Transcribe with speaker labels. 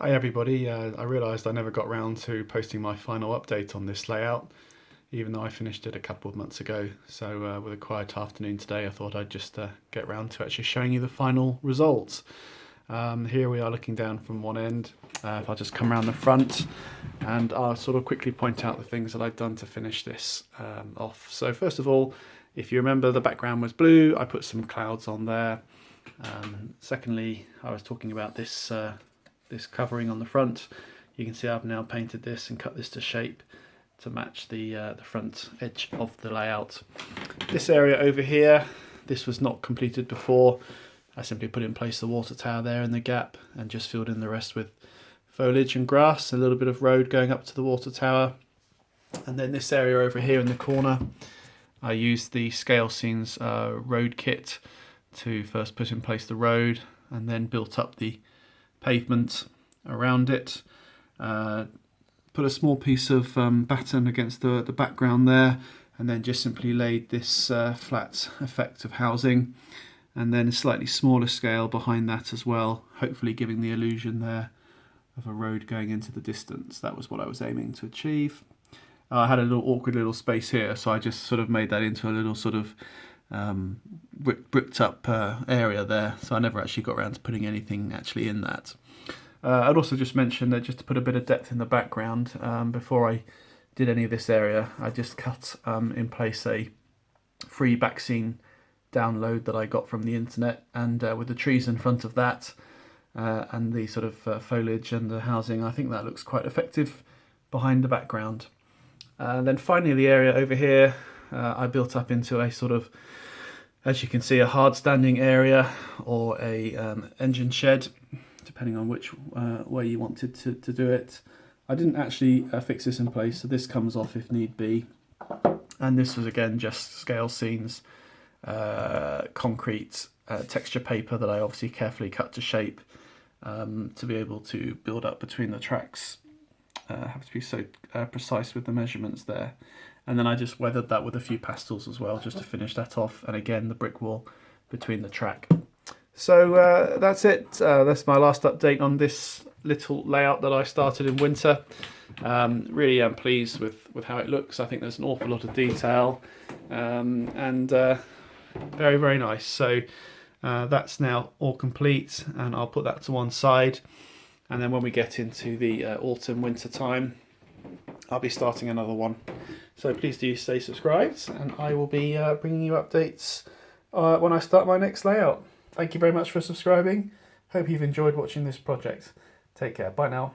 Speaker 1: Hi everybody, I realised I never got round to posting my final update on this layout, even though I finished it a couple of months ago. So with a quiet afternoon today, I thought I'd just get round to actually showing you the final results. Here we are looking down from one end. If I'll just come around the front and I'll sort of quickly point out the things that I've done to finish this off. So first of all, if you remember, the background was blue. I put some clouds on there. Secondly, I was talking about this this covering on the front. You can see I've now painted this and cut this to shape to match the front edge of the layout. This area over here, this was not completed before. I simply put in place the water tower there in the gap and just filled in the rest with foliage and grass, a little bit of road going up to the water tower. And then this area over here in the corner, I used the Scale Scenes road kit to first put in place the road and then built up the pavement around it. Put a small piece of batten against the background there, and then just simply laid this flat effect of housing, and then a slightly smaller scale behind that as well, hopefully giving the illusion there of a road going into the distance. That was what I was aiming to achieve. I had a little awkward little space here, so I just sort of made that into a little sort of bricked up area there, so I never actually got around to putting anything actually in that. I'd also just mention that just to put a bit of depth in the background, before I did any of this area, I just cut in place a free back scene download that I got from the internet, and with the trees in front of that and the sort of foliage and the housing, I think that looks quite effective behind the background. And then finally the area over here, I built up into a sort of, as you can see, a hard standing area or a engine shed, depending on which way you wanted to do it. I didn't actually fix this in place, so this comes off if need be. And this was again just Scale Scenes concrete texture paper that I obviously carefully cut to shape to be able to build up between the tracks. Have to be so precise with the measurements there. And then I just weathered that with a few pastels as well, just to finish that off. And again, the brick wall between the track. So that's it. That's my last update on this little layout that I started in winter. Really am pleased with how it looks. I think there's an awful lot of detail and very, very nice. So that's now all complete, and I'll put that to one side. And then when we get into the autumn winter time, I'll be starting another one. So please do stay subscribed, and I will be bringing you updates when I start my next layout. Thank you very much for subscribing. Hope you've enjoyed watching this project. Take care. Bye now.